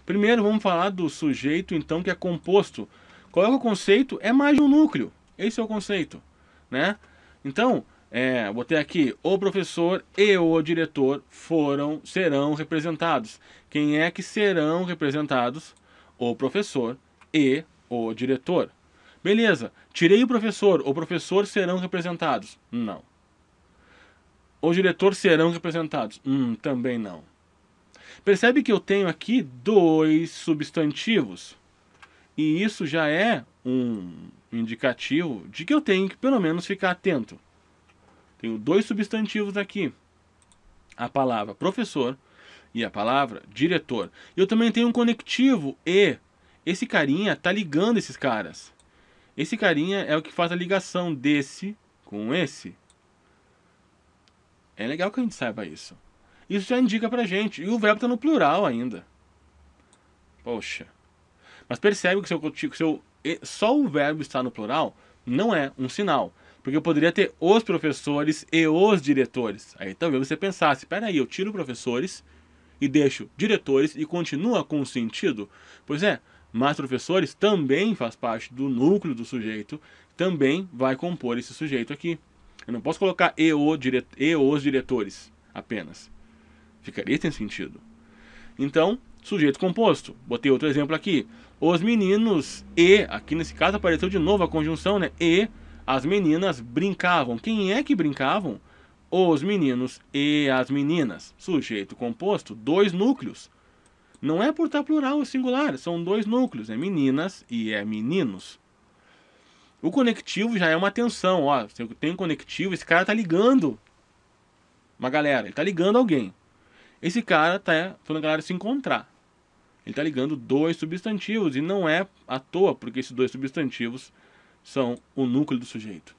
Primeiro vamos falar do sujeito, então, que é composto. Qual é o conceito? É mais de um núcleo. Esse é o conceito, né? Então, botei aqui, o professor e o diretor serão representados. Quem é que serão representados? O professor e o diretor. Beleza, tirei o professor serão representados? Não. O diretor serão representados? Também não. Percebe que eu tenho aqui dois substantivos. E isso já é um indicativo de que eu tenho que pelo menos ficar atento. Tenho dois substantivos aqui. A palavra professor e a palavra diretor. Eu também tenho um conectivo e. Esse carinha está ligando esses caras. Esse carinha é o que faz a ligação desse com esse. É legal que a gente saiba isso. Isso já indica pra gente. E o verbo está no plural ainda. Poxa. Mas percebe que só o verbo está no plural não é um sinal. Porque eu poderia ter os professores e os diretores. Aí talvez você pensasse, espera aí, eu tiro professores e deixo diretores e continua com o sentido. Pois é, mas professores também faz parte do núcleo do sujeito, também vai compor esse sujeito aqui. Eu não posso colocar e os diretores apenas. Ficaria sem sentido. Então, sujeito composto. Botei outro exemplo aqui. Os meninos e, aqui nesse caso apareceu de novo a conjunção, né? E as meninas brincavam. Quem é que brincavam? Os meninos e as meninas. Sujeito composto, dois núcleos. Não é por estar plural ou singular, são dois núcleos, é meninas e é meninos. O conectivo já é uma tensão, ó, se eu tenho conectivo, esse cara tá ligando uma galera, ele tá ligando alguém. Esse cara tá falando a galera se encontrar. Ele tá ligando dois substantivos e não é à toa, porque esses dois substantivos são o núcleo do sujeito.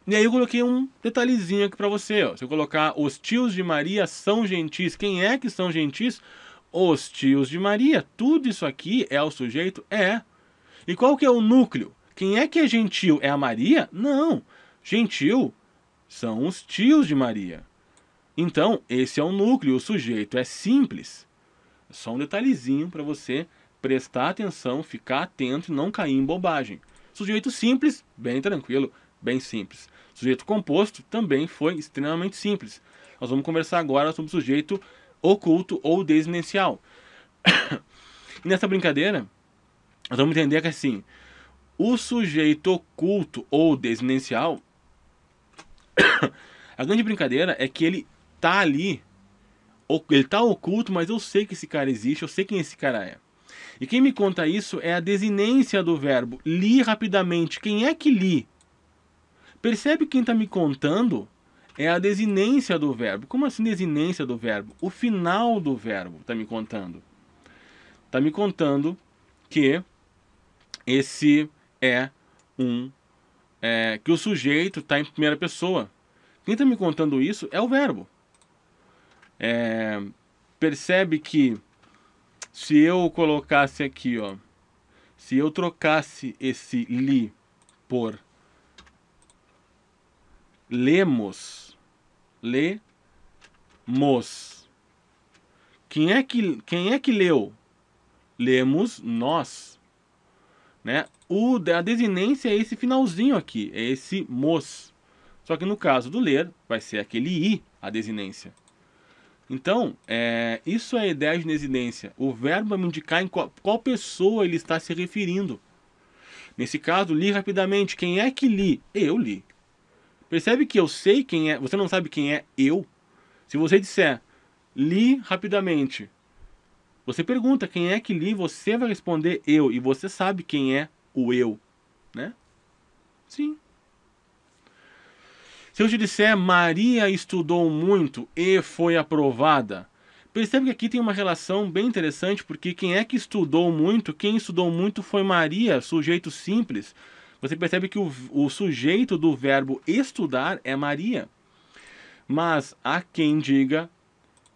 E aí eu coloquei um detalhezinho aqui para você. Ó. Se eu colocar os tios de Maria são gentis. Quem é que são gentis? Os tios de Maria. Tudo isso aqui é o sujeito? É. E qual que é o núcleo? Quem é que é gentil? É a Maria? Não. Gentil são os tios de Maria. Então, esse é o núcleo. O sujeito é simples. Só um detalhezinho para você prestar atenção, ficar atento e não cair em bobagem. Sujeito simples, bem tranquilo, bem simples. Sujeito composto também foi extremamente simples. Nós vamos conversar agora sobre o sujeito oculto ou desinencial. E nessa brincadeira, nós vamos entender que assim, o sujeito oculto ou desinencial, a grande brincadeira é que ele tá ali, ele tá oculto, mas eu sei que esse cara existe, eu sei quem esse cara é. E quem me conta isso é a desinência do verbo. Li rapidamente. Quem é que li? Percebe quem está me contando é a desinência do verbo. Como assim desinência do verbo? O final do verbo está me contando. Está me contando que esse é que o sujeito está em primeira pessoa. Quem está me contando isso é o verbo. Percebe que se eu colocasse aqui, ó, se eu trocasse esse li por lemos. Quem é que leu? Lemos nós, né? A desinência é esse finalzinho aqui, é esse mos. Só que no caso do ler, vai ser aquele i, a desinência. Então, isso é a ideia de desinência. O verbo vai me indicar em qual pessoa ele está se referindo. Nesse caso, li rapidamente. Quem é que li? Eu li. Percebe que eu sei quem é, você não sabe quem é eu? Se você disser, li rapidamente, você pergunta quem é que li, você vai responder eu, e você sabe quem é o eu, né? Sim. Se eu te disser, Maria estudou muito e foi aprovada, percebe que aqui tem uma relação bem interessante, porque quem é que estudou muito? Quem estudou muito foi Maria, sujeito simples. Você percebe que o sujeito do verbo estudar é Maria. Mas há quem diga,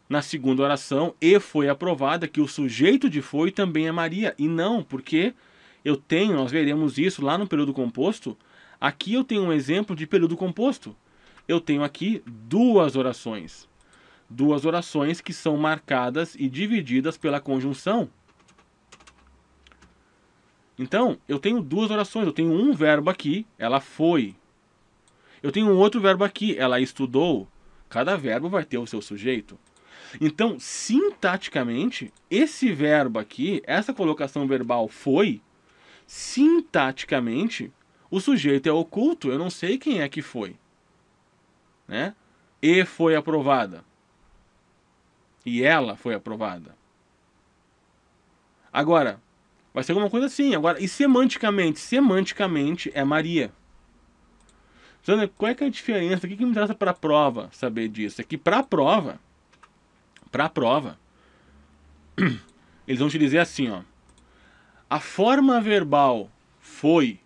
na segunda oração, e foi aprovada, que o sujeito de foi também é Maria. E não, porque nós veremos isso lá no período composto. Aqui eu tenho um exemplo de período composto. Eu tenho aqui duas orações. duas orações que são marcadas e divididas pela conjunção. Então, eu tenho duas orações. Eu tenho um verbo aqui, ela foi. Eu tenho um outro verbo aqui, ela estudou. Cada verbo vai ter o seu sujeito. Então, sintaticamente, esse verbo aqui, essa colocação verbal foi, sintaticamente, o sujeito é oculto. Eu não sei quem é que foi. Né? E foi aprovada. E ela foi aprovada. Agora, vai ser alguma coisa assim. Agora, e semanticamente? Semanticamente é Maria. Então, qual é que é a diferença? O que me interessa para a prova saber disso? É que para a prova, eles vão te dizer assim, ó. A forma verbal foi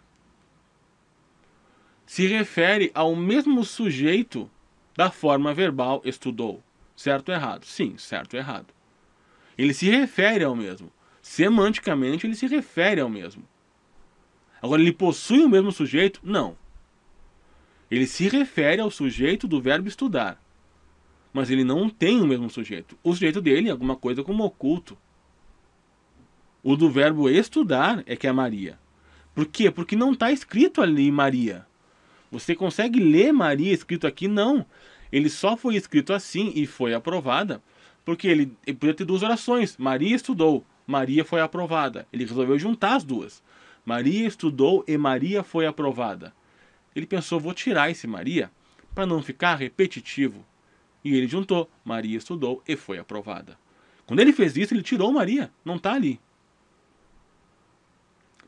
se refere ao mesmo sujeito da forma verbal estudou. Certo ou errado? Sim, certo ou errado. Ele se refere ao mesmo. Semanticamente, ele se refere ao mesmo. Agora, ele possui o mesmo sujeito? Não. Ele se refere ao sujeito do verbo estudar. Mas ele não tem o mesmo sujeito. O sujeito dele é alguma coisa como oculto. O do verbo estudar é que é Maria. Por quê? Porque não está escrito ali Maria. Você consegue ler Maria escrito aqui? Não. Ele só foi escrito assim e foi aprovada porque ele podia ter duas orações. Maria estudou, Maria foi aprovada. Ele resolveu juntar as duas. Maria estudou e Maria foi aprovada. Ele pensou, vou tirar esse Maria para não ficar repetitivo. E ele juntou, Maria estudou e foi aprovada. Quando ele fez isso, ele tirou Maria, não está ali.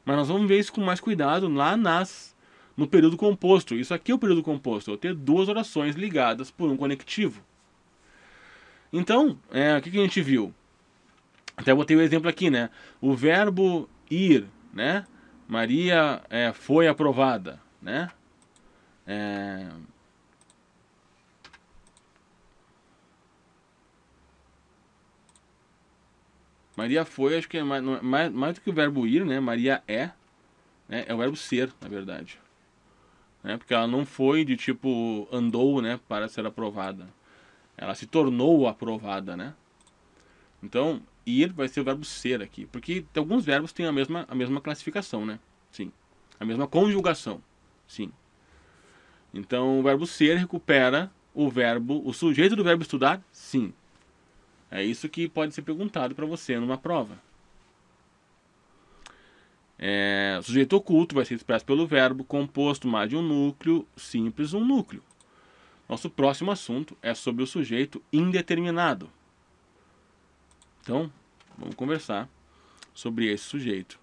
Mas nós vamos ver isso com mais cuidado lá no período composto. Isso aqui é o período composto. Eu tenho duas orações ligadas por um conectivo. Então, o que a gente viu? Até botei o exemplo aqui, né? O verbo ir, né? Maria foi aprovada, né? Maria foi, acho que é mais do que o verbo ir, né? Maria é, né? É o verbo ser, na verdade. Né? Porque ela não foi de tipo andou, né? Para ser aprovada. Ela se tornou aprovada, né? Então, ir vai ser o verbo ser aqui. Porque alguns verbos têm a mesma classificação, né? Sim. A mesma conjugação. Sim. Então, o verbo ser recupera o sujeito do verbo estudar? Sim. É isso que pode ser perguntado para você numa prova. Sujeito oculto vai ser expresso pelo verbo composto mais de um núcleo, simples um núcleo. Nosso próximo assunto é sobre o sujeito indeterminado. Então, vamos conversar sobre esse sujeito.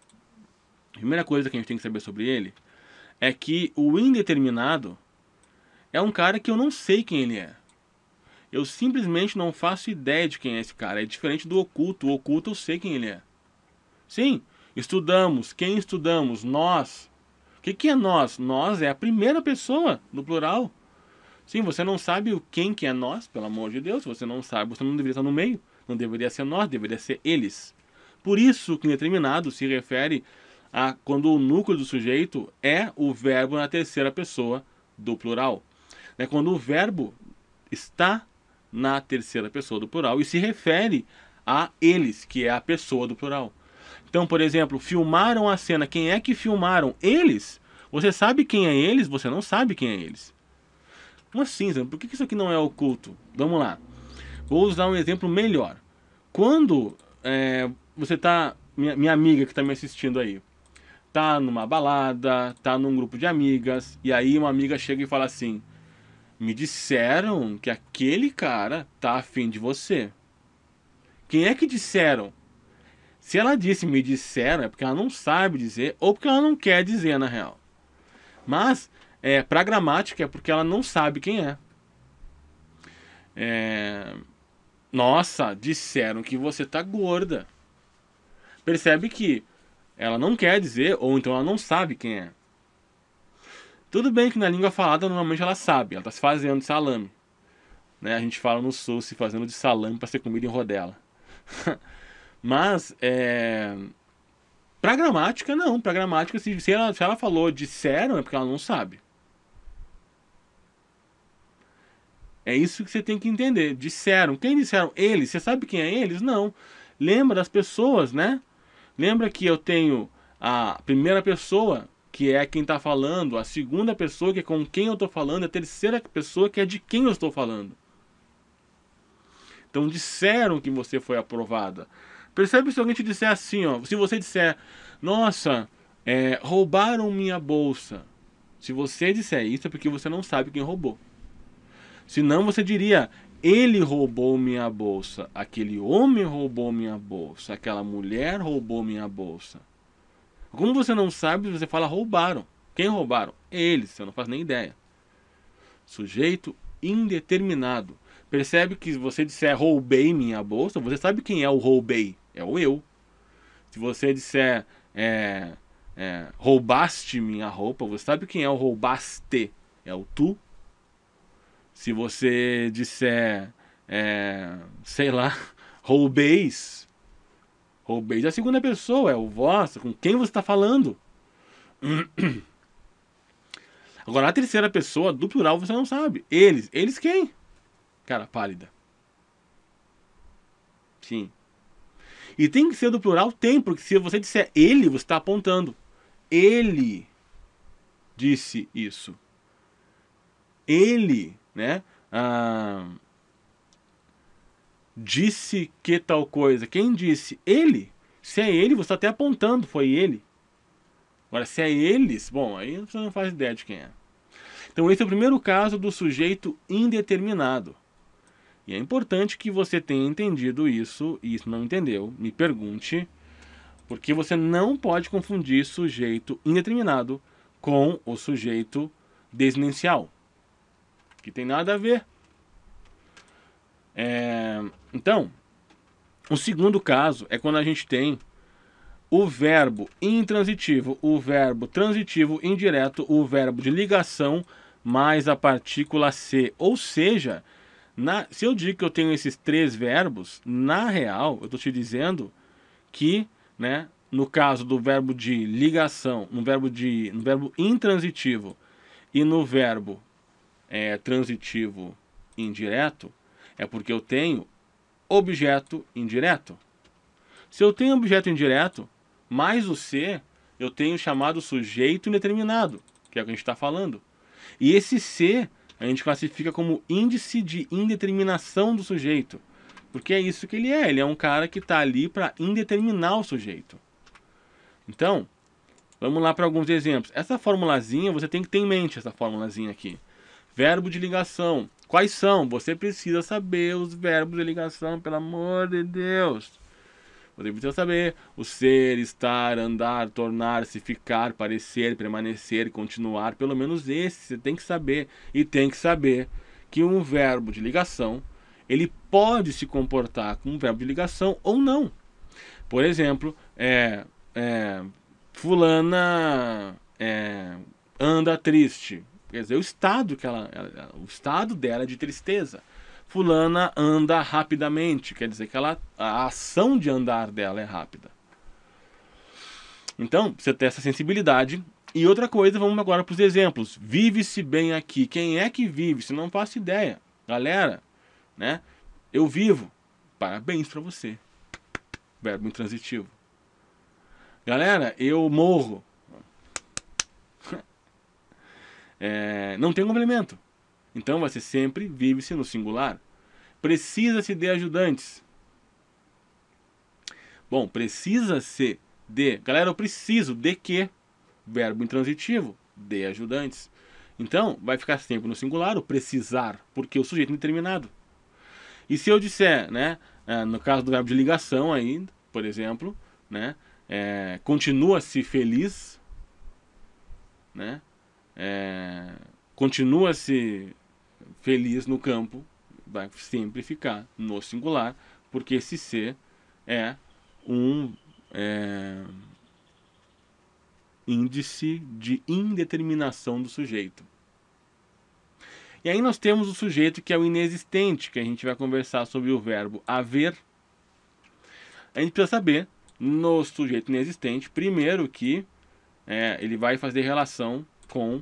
A primeira coisa que a gente tem que saber sobre ele é que o indeterminado é um cara que eu não sei quem ele é. Eu simplesmente não faço ideia de quem é esse cara. É diferente do oculto. O oculto eu sei quem ele é. Sim, estudamos. Quem estudamos? Nós. O que é nós? Nós é a primeira pessoa no plural. Sim, você não sabe quem que é nós, pelo amor de Deus. Você não sabe, você não deveria estar no meio. Não deveria ser nós, deveria ser eles. Por isso que indeterminado se refere a quando o núcleo do sujeito é o verbo na terceira pessoa do plural. Quando o verbo está na terceira pessoa do plural e se refere a eles, que é a pessoa do plural. Então, por exemplo, filmaram a cena. Quem é que filmaram? Eles. Você sabe quem é eles? Você não sabe quem é eles. Como assim? Por que isso aqui não é oculto? Vamos lá. Vou usar um exemplo melhor. Quando você está, minha amiga que está me assistindo aí, tá numa balada, tá num grupo de amigas, e aí uma amiga chega e fala assim: me disseram que aquele cara tá afim de você. Quem é que disseram? Se ela disse me disseram, é porque ela não sabe dizer, ou porque ela não quer dizer, na real. Mas, pra gramática, é porque ela não sabe quem é. Nossa, disseram que você tá gorda. Percebe que ela não quer dizer, ou então ela não sabe quem é. Tudo bem que na língua falada, normalmente ela sabe, ela tá se fazendo de salame. Né? A gente fala no sul, se fazendo de salame para ser comida em rodela. Mas, pra gramática, não. Pra gramática, se ela falou disseram, é porque ela não sabe. É isso que você tem que entender. Disseram. Quem disseram? Eles. Você sabe quem é eles? Não. Lembra das pessoas, né? Lembra que eu tenho a primeira pessoa, que é quem está falando, a segunda pessoa, que é com quem eu estou falando, a terceira pessoa, que é de quem eu estou falando. Então disseram que você foi aprovada. Percebe se alguém te disser assim, ó, se você disser, nossa, roubaram minha bolsa. Se você disser isso é porque você não sabe quem roubou. Senão você diria, ele roubou minha bolsa, aquele homem roubou minha bolsa, aquela mulher roubou minha bolsa. Como você não sabe, você fala roubaram. Quem roubaram? Eles, você não faz nem ideia. Sujeito indeterminado. Percebe que se você disser roubei minha bolsa, você sabe quem é o roubei? É o eu. Se você disser roubaste minha roupa, você sabe quem é o roubaste? É o tu. Se você disser, sei lá, roubeis. Roubeis é a segunda pessoa, é o vós, com quem você está falando. Agora, a terceira pessoa, do plural, você não sabe. Eles. Eles quem? Cara pálida. Sim. E tem que ser do plural? Tem, porque se você disser ele, você está apontando. Ele disse isso. Ele, né? Disse que tal coisa. Quem disse? Ele. Se é ele, você está até apontando, foi ele. Agora, se é eles, bom, aí você não faz ideia de quem é. Então, esse é o primeiro caso do sujeito indeterminado. E é importante que você tenha entendido isso, e se não entendeu, me pergunte, porque você não pode confundir sujeito indeterminado com o sujeito desinicial, que tem nada a ver. Então, o segundo caso é quando a gente tem o verbo intransitivo, o verbo transitivo indireto, o verbo de ligação mais a partícula ser. Ou seja, se eu digo que eu tenho esses três verbos, na real, eu estou te dizendo que, né, no caso do verbo de ligação, no verbo intransitivo e no verbo transitivo indireto, é porque eu tenho objeto indireto. Se eu tenho objeto indireto, mais o ser, eu tenho o chamado sujeito indeterminado, que é o que a gente está falando. E esse ser a gente classifica como índice de indeterminação do sujeito. Porque é isso que ele é. Ele é um cara que está ali para indeterminar o sujeito. Então, vamos lá para alguns exemplos. Essa formulazinha, você tem que ter em mente essa formulazinha aqui. Verbo de ligação. Quais são? Você precisa saber os verbos de ligação, pelo amor de Deus. Você precisa saber o ser, estar, andar, tornar-se, ficar, parecer, permanecer, continuar. Pelo menos esse você tem que saber. E tem que saber que um verbo de ligação, ele pode se comportar como um verbo de ligação ou não. Por exemplo, fulana anda triste. Quer dizer, o estado dela é de tristeza. Fulana anda rapidamente, quer dizer que a ação de andar dela é rápida. Então, você tem essa sensibilidade. E outra coisa, vamos agora para os exemplos. Vive-se bem aqui. Quem é que vive? Você não faz ideia. Galera, né? Eu vivo. Parabéns para você. Verbo intransitivo. Galera, eu morro. Não tem complemento. Então vai ser sempre vive-se no singular. Precisa-se de ajudantes. Bom, precisa-se de... Galera, eu preciso de quê? Verbo intransitivo. De ajudantes. Então, vai ficar sempre no singular o precisar, porque o sujeito é indeterminado. E se eu disser, né, no caso do verbo de ligação aí, por exemplo, né, continua-se feliz, né, continua-se feliz no campo, vai sempre ficar no singular, porque esse ser é um índice de indeterminação do sujeito. E aí nós temos o sujeito que é o inexistente, que a gente vai conversar sobre o verbo haver. A gente precisa saber, no sujeito inexistente, primeiro que ele vai fazer relação com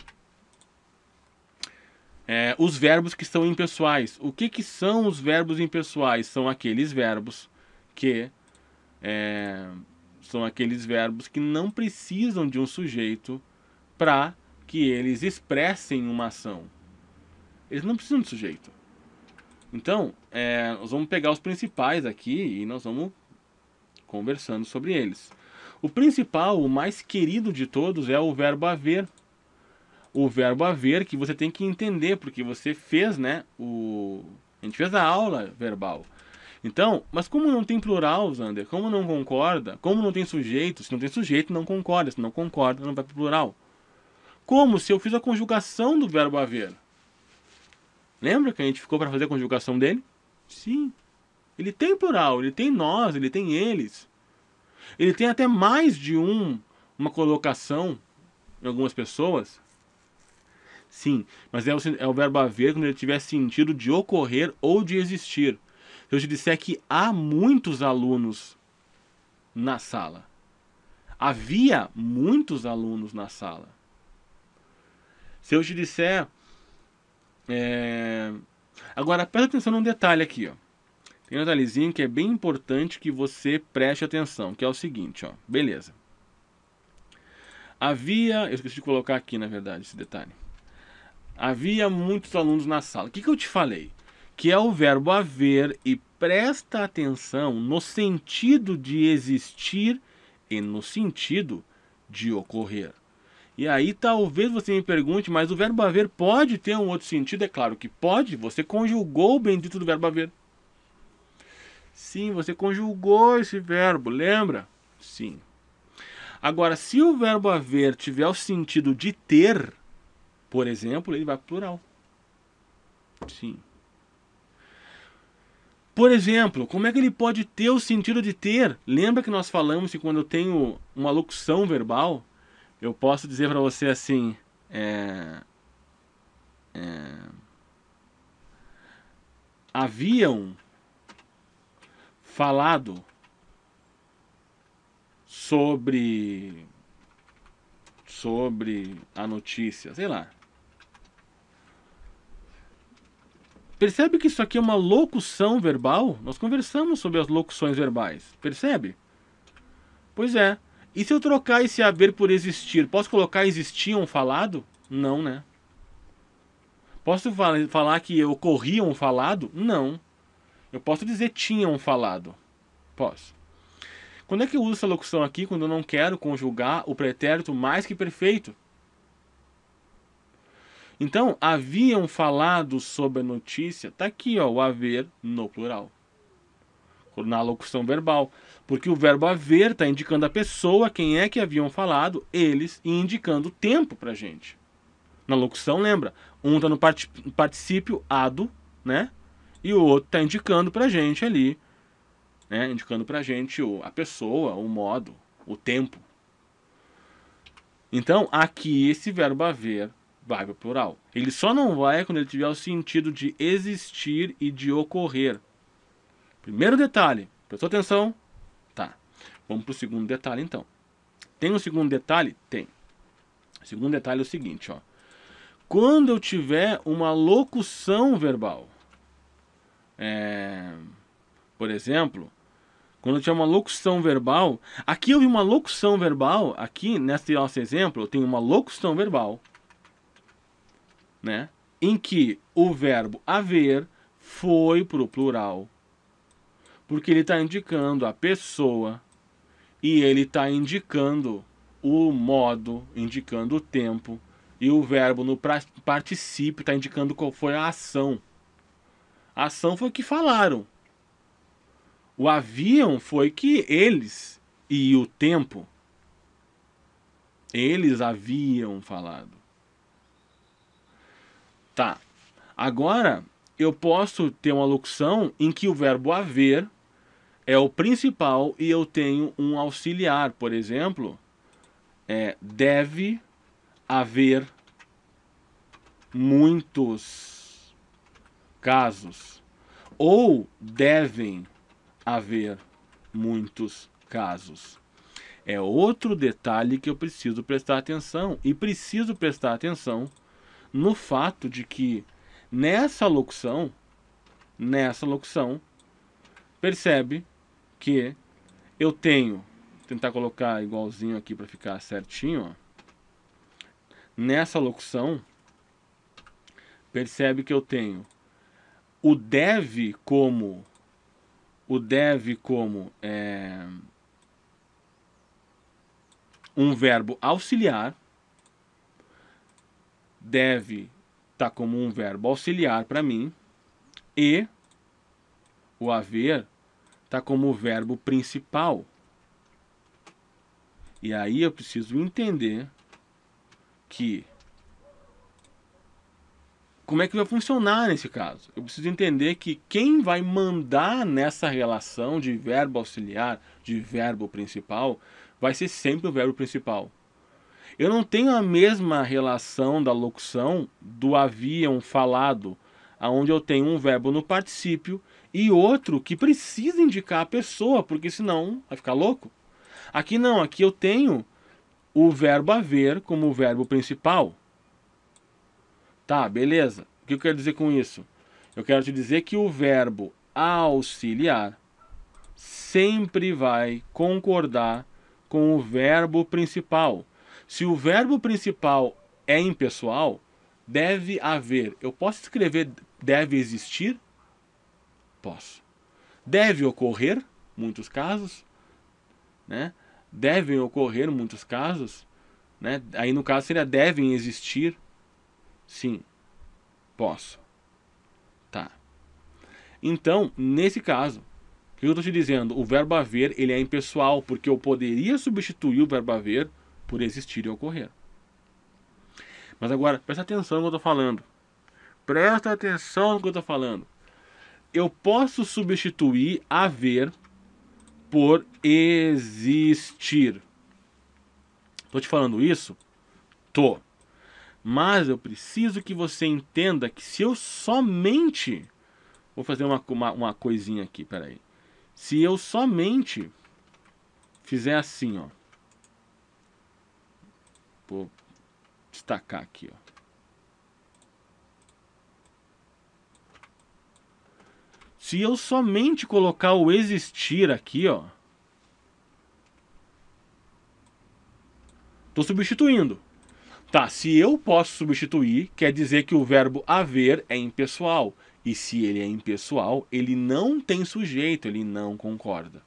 os verbos que estão impessoais. O que são os verbos impessoais? São aqueles verbos que não precisam de um sujeito para que eles expressem uma ação. Eles não precisam de sujeito. Então, nós vamos pegar os principais aqui e nós vamos conversando sobre eles. O principal, o mais querido de todos, é o verbo haver. O verbo haver que você tem que entender, porque você fez, né? A gente fez a aula verbal. Então, mas como não tem plural, Zander? Como não concorda? Como não tem sujeito? Se não tem sujeito, não concorda. Se não concorda, não vai para o plural. Como se eu fiz a conjugação do verbo haver? Lembra que a gente ficou para fazer a conjugação dele? Sim. Ele tem plural, ele tem nós, ele tem eles. Ele tem até mais de uma colocação em algumas pessoas. Sim, mas é o verbo haver quando ele tiver sentido de ocorrer ou de existir. Se eu te disser que há muitos alunos na sala. Havia muitos alunos na sala. Se eu te disser... Agora, presta atenção num detalhe aqui, ó. Tem um detalhezinho que é bem importante que você preste atenção, que é o seguinte, ó. Beleza. Eu esqueci de colocar aqui, na verdade, esse detalhe. Havia muitos alunos na sala. O que eu te falei? Que é o verbo haver e presta atenção no sentido de existir e no sentido de ocorrer. E aí talvez você me pergunte, mas o verbo haver pode ter um outro sentido? É claro que pode. Você conjugou o bendito do verbo haver. Sim, você conjugou esse verbo, lembra? Sim. Agora, se o verbo haver tiver o sentido de ter, por exemplo, ele vai para o plural. Sim. Por exemplo, como é que ele pode ter o sentido de ter? Lembra que nós falamos que quando eu tenho uma locução verbal, eu posso dizer para você assim... haviam falado sobre a notícia, sei lá. Percebe que isso aqui é uma locução verbal? Nós conversamos sobre as locuções verbais. Percebe? Pois é. E se eu trocar esse haver por existir, posso colocar existiam falado? Não, né? Posso falar que ocorriam falado? Não. Eu posso dizer tinham falado. Posso. Quando é que eu uso essa locução aqui? Quando eu não quero conjugar o pretérito mais que perfeito. Então, haviam falado sobre a notícia. Tá aqui, ó, o haver no plural. Na locução verbal. Porque o verbo haver está indicando a pessoa, quem é que haviam falado, eles, e indicando o tempo pra gente. Na locução, lembra? Um está no particípio ado, né? E o outro está indicando pra gente ali, né? Indicando pra gente a pessoa, o modo, o tempo. Então, aqui esse verbo haver vai para o plural. Ele só não vai quando ele tiver o sentido de existir e de ocorrer. Primeiro detalhe, prestou atenção? Tá. Vamos para o segundo detalhe então. Tem um segundo detalhe? Tem. O segundo detalhe é o seguinte, ó. Quando eu tiver uma locução verbal, por exemplo, quando eu tiver uma locução verbal, aqui eu vi uma locução verbal, aqui nesse nosso exemplo, eu tenho uma locução verbal, né, em que o verbo haver foi para o plural, porque ele está indicando a pessoa e ele está indicando o modo, indicando o tempo, e o verbo no particípio está indicando qual foi a ação. A ação foi o que falaram. O haviam foi que eles, e o tempo, eles haviam falado. Tá. Agora, eu posso ter uma locução em que o verbo haver é o principal e eu tenho um auxiliar. Por exemplo, deve haver muitos casos. Ou devem haver muitos casos. É outro detalhe que eu preciso prestar atenção. E preciso prestar atenção no fato de que nessa locução, percebe que eu tenho, vou tentar colocar igualzinho aqui para ficar certinho, ó. Nessa locução, percebe que eu tenho o deve como um verbo auxiliar. Deve tá como um verbo auxiliar para mim, e o haver tá como o verbo principal. E aí eu preciso entender que como é que vai funcionar nesse caso. Eu preciso entender que quem vai mandar nessa relação de verbo auxiliar, de verbo principal, vai ser sempre o verbo principal. Eu não tenho a mesma relação da locução do haviam falado, onde eu tenho um verbo no particípio e outro que precisa indicar a pessoa, porque senão vai ficar louco. Aqui não, aqui eu tenho o verbo haver como o verbo principal. Tá, beleza. O que eu quero dizer com isso? Eu quero te dizer que o verbo auxiliar sempre vai concordar com o verbo principal. Se o verbo principal é impessoal, deve haver. Eu posso escrever deve existir? Posso. Deve ocorrer? Muitos casos. Né? Devem ocorrer muitos casos. Né? Aí no caso seria devem existir. Sim. Posso. Tá. Então, nesse caso, o que eu estou te dizendo? O verbo haver, ele é impessoal, porque eu poderia substituir o verbo haver por existir e ocorrer. Mas agora, presta atenção no que eu estou falando. Presta atenção no que eu estou falando. Eu posso substituir haver por existir. Estou te falando isso? Tô. Mas eu preciso que você entenda que se eu somente... Vou fazer uma coisinha aqui, peraí. Se eu somente fizer assim, ó. Vou destacar aqui, ó. Se eu somente colocar o existir aqui, ó. Tô substituindo. Tá, se eu posso substituir, quer dizer que o verbo haver é impessoal. E se ele é impessoal, ele não tem sujeito, ele não concorda.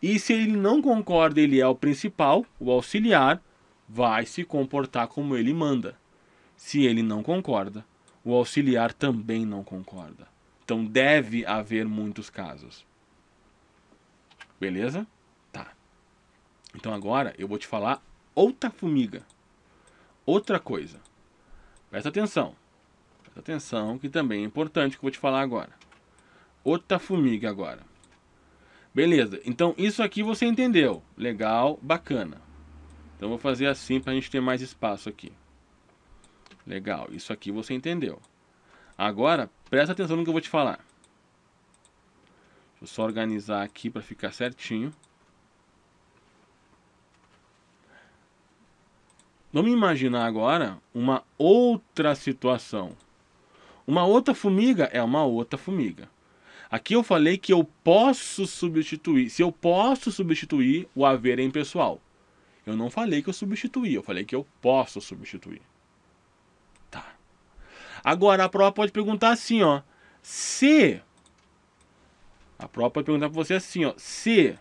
E se ele não concorda, ele é o principal, o auxiliar, vai se comportar como ele manda. Se ele não concorda, o auxiliar também não concorda. Então deve haver muitos casos. Beleza? Tá. Então agora eu vou te falar outra formiga. Outra coisa. Presta atenção. Presta atenção que também é importante que eu vou te falar agora. Outra formiga agora. Beleza. Então isso aqui você entendeu. Legal, bacana. Então eu vou fazer assim para a gente ter mais espaço aqui. Legal, isso aqui você entendeu. Agora, presta atenção no que eu vou te falar. Deixa eu só organizar aqui para ficar certinho. Vamos imaginar agora uma outra situação. Uma outra formiga é uma outra formiga. Aqui eu falei que eu posso substituir. Se eu posso substituir, o haver é impessoal. Eu não falei que eu substituí, eu falei que eu posso substituir. Tá. Agora a prova pode perguntar assim, ó. Se... A prova pode perguntar para você assim, ó. Se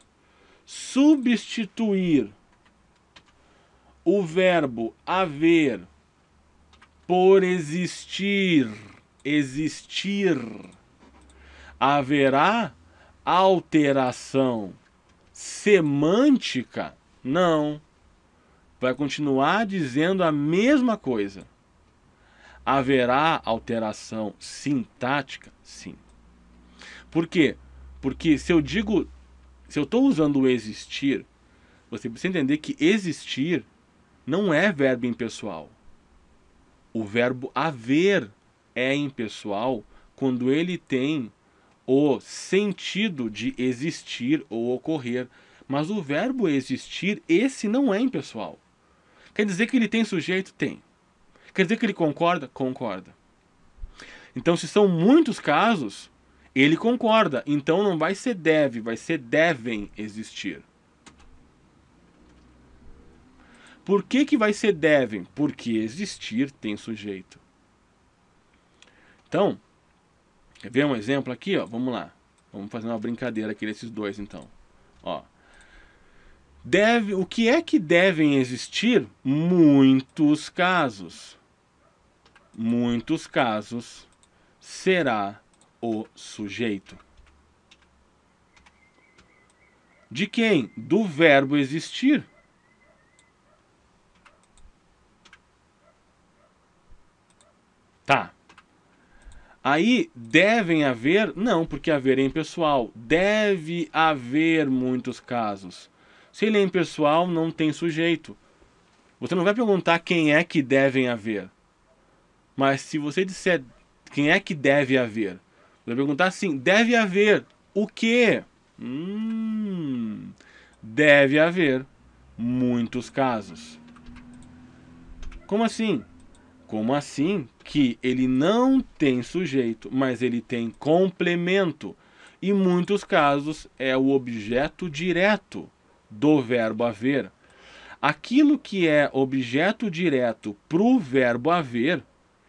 substituir o verbo haver por existir, haverá alteração semântica? Não. Vai continuar dizendo a mesma coisa. Haverá alteração sintática? Sim. Por quê? Porque se eu estou usando o existir, você precisa entender que existir não é verbo impessoal. O verbo haver é impessoal quando ele tem o sentido de existir ou ocorrer. Mas o verbo existir, esse não é impessoal. Quer dizer que ele tem sujeito? Tem. Quer dizer que ele concorda? Concorda. Então, se são muitos casos, ele concorda. Então, não vai ser deve, vai ser devem existir. Por que que vai ser devem? Porque existir tem sujeito. Então, quer ver um exemplo aqui? Ó? Vamos lá. Vamos fazer uma brincadeira aqui desses dois, então. Ó. O que é que devem existir? Muitos casos. Muitos casos será o sujeito. De quem? Do verbo existir. Tá. Aí, devem haver? Não, porque haver é impessoal. Deve haver muitos casos. Se ele é impessoal, não tem sujeito. Você não vai perguntar quem é que devem haver. Mas se você disser quem é que deve haver, você vai perguntar assim, deve haver o quê? Deve haver muitos casos. Como assim? Como assim que ele não tem sujeito, mas ele tem complemento? Em muitos casos é o objeto direto do verbo haver. Aquilo que é objeto direto para o verbo haver,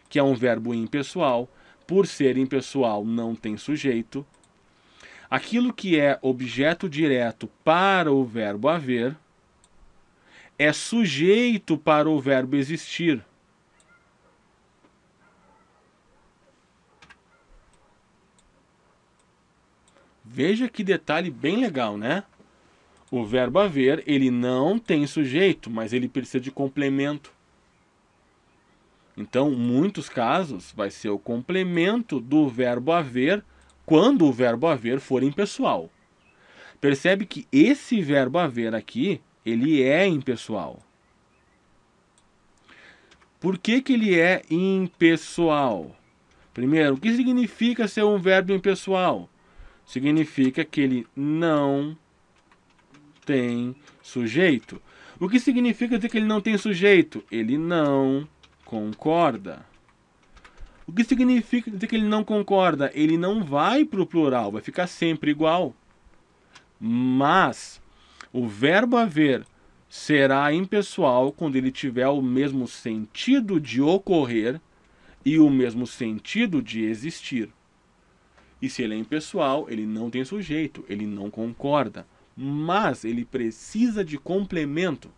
que é um verbo impessoal, por ser impessoal não tem sujeito. Aquilo que é objeto direto para o verbo haver é sujeito para o verbo existir. Veja que detalhe bem legal, né? O verbo haver, ele não tem sujeito, mas ele precisa de complemento. Então, em muitos casos, vai ser o complemento do verbo haver quando o verbo haver for impessoal. Percebe que esse verbo haver aqui, ele é impessoal. Por que que ele é impessoal? Primeiro, o que significa ser um verbo impessoal? Significa que ele não tem sujeito. O que significa dizer que ele não tem sujeito? Ele não concorda. O que significa dizer que ele não concorda? Ele não vai para o plural, vai ficar sempre igual. Mas o verbo haver será impessoal quando ele tiver o mesmo sentido de ocorrer e o mesmo sentido de existir. E se ele é impessoal, ele não tem sujeito, ele não concorda, mas ele precisa de complemento.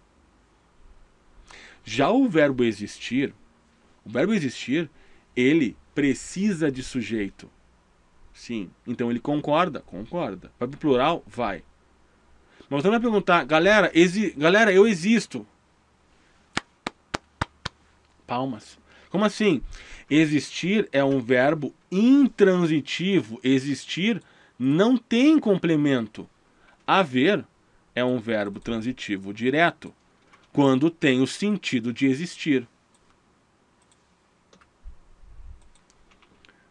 Já o verbo existir, ele precisa de sujeito. Sim, então ele concorda. Vai para o plural? Vai. Mas você vai perguntar, galera, eu existo. Palmas. Como assim? Existir é um verbo intransitivo. Existir não tem complemento. Haver é um verbo transitivo direto, quando tem o sentido de existir.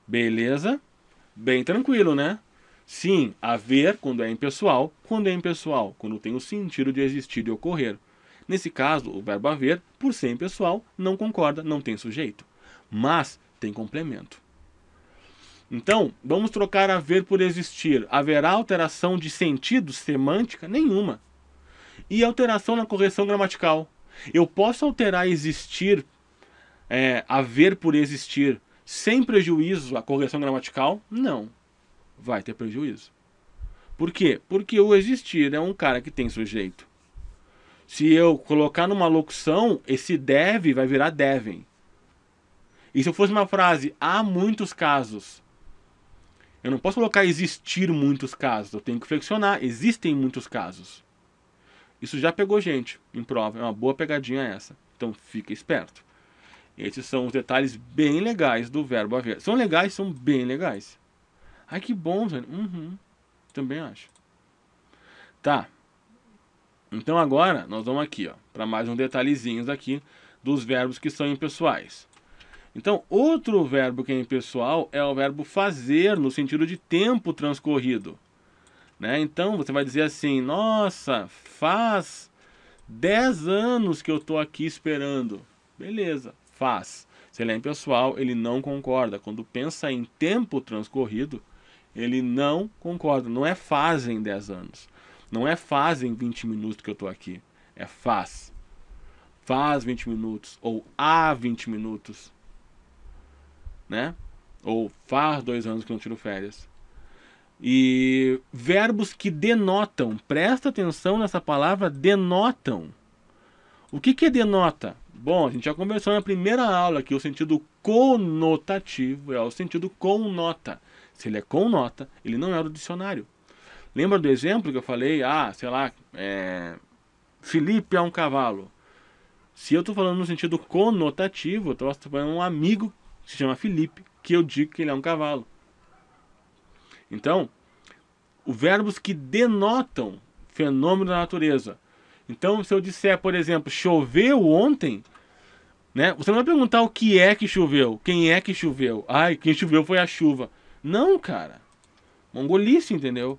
Beleza? Bem tranquilo, né? Sim, haver quando é impessoal, quando tem o sentido de existir e ocorrer. Nesse caso, o verbo haver, por ser impessoal, não concorda, não tem sujeito, mas tem complemento. Então, vamos trocar haver por existir. Haverá alteração de sentido semântica? Nenhuma. E alteração na correção gramatical? Eu posso alterar existir, haver por existir, sem prejuízo à correção gramatical? Não. Vai ter prejuízo. Por quê? Porque o existir é um cara que tem sujeito. Se eu colocar numa locução, esse deve vai virar devem. E se eu fosse uma frase, há muitos casos, eu não posso colocar existir muitos casos, eu tenho que flexionar, existem muitos casos. Isso já pegou gente em prova, é uma boa pegadinha essa. Então fica esperto. Esses são os detalhes bem legais do verbo haver. São legais, são bem legais. Ai, que bom, velho. Também acho. Tá. Então agora nós vamos aqui, ó, para mais uns detalhezinhos aqui dos verbos que são impessoais. Então, outro verbo que é impessoal é o verbo fazer, no sentido de tempo transcorrido. Né? Então, você vai dizer assim, nossa, faz 10 anos que eu estou aqui esperando. Beleza, faz. Se ele é impessoal, ele não concorda. Quando pensa em tempo transcorrido, ele não concorda. Não é fazem 10 anos. Não é fazem 20 minutos que eu estou aqui. É faz. Faz 20 minutos. Ou há 20 minutos. Né? Ou faz 2 anos que eu não tiro férias. E verbos que denotam. Presta atenção nessa palavra denotam. O que é denota? Bom, a gente já conversou na primeira aula que o sentido conotativo é o sentido com nota. Se ele é com nota, ele não é do dicionário. Lembra do exemplo que eu falei? Sei lá, Felipe é um cavalo. Se eu estou falando no sentido conotativo, eu estou falando um amigo que se chama Felipe, que eu digo que ele é um cavalo. Então, os verbos que denotam fenômeno da natureza. Então, se eu disser, por exemplo, choveu ontem, né? Você não vai perguntar o que é que choveu, quem é que choveu. Quem choveu foi a chuva. Não, cara. Mongolice, entendeu?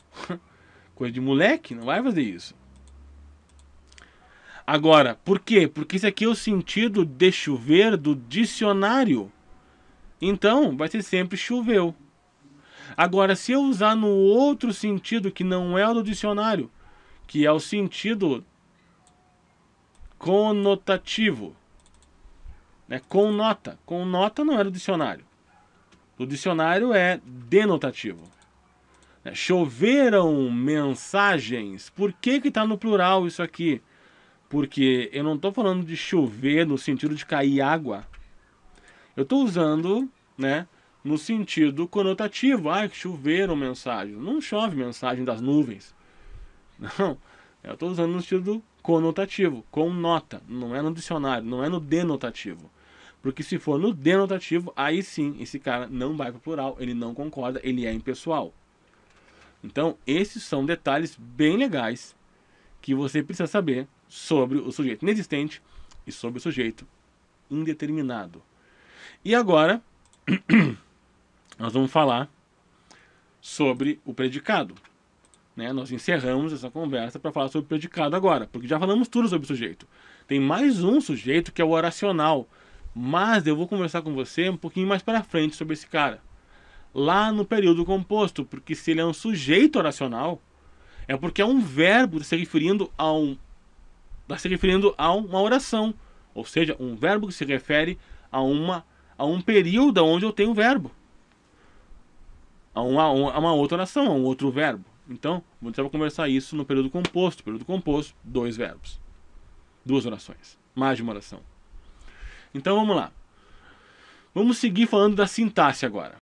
Coisa de moleque, não vai fazer isso. Agora, por quê? Porque esse aqui é o sentido de chover do dicionário. Então, vai ser sempre choveu. Agora, se eu usar no outro sentido que não é o do dicionário, que é o sentido conotativo, né? Com nota. Com nota não é do dicionário. O dicionário é denotativo. Choveram mensagens. Por que está no plural isso aqui? Porque eu não estou falando de chover no sentido de cair água. Eu estou usando, né, no sentido conotativo. Choveram mensagens. Não chove mensagem das nuvens. Não. Eu estou usando no sentido conotativo, com nota. Não é no dicionário, não é no denotativo. Porque se for no denotativo, aí sim, esse cara não vai para o plural, ele não concorda, ele é impessoal. Então, esses são detalhes bem legais que você precisa saber sobre o sujeito inexistente e sobre o sujeito indeterminado. E agora, nós vamos falar sobre o predicado. Né? Nós encerramos essa conversa para falar sobre o predicado agora, porque já falamos tudo sobre o sujeito. Tem mais um sujeito que é o oracional, mas eu vou conversar com você um pouquinho mais para frente sobre esse cara. Lá no período composto, porque se ele é um sujeito oracional, é porque é um verbo se referindo a uma oração. Ou seja, um verbo que se refere a um período onde eu tenho um verbo. A uma outra oração, a um outro verbo. Então, você vai conversar isso no período composto. Período composto, 2 verbos. 2 orações. Mais de uma oração. Então, vamos lá. Vamos seguir falando da sintaxe agora.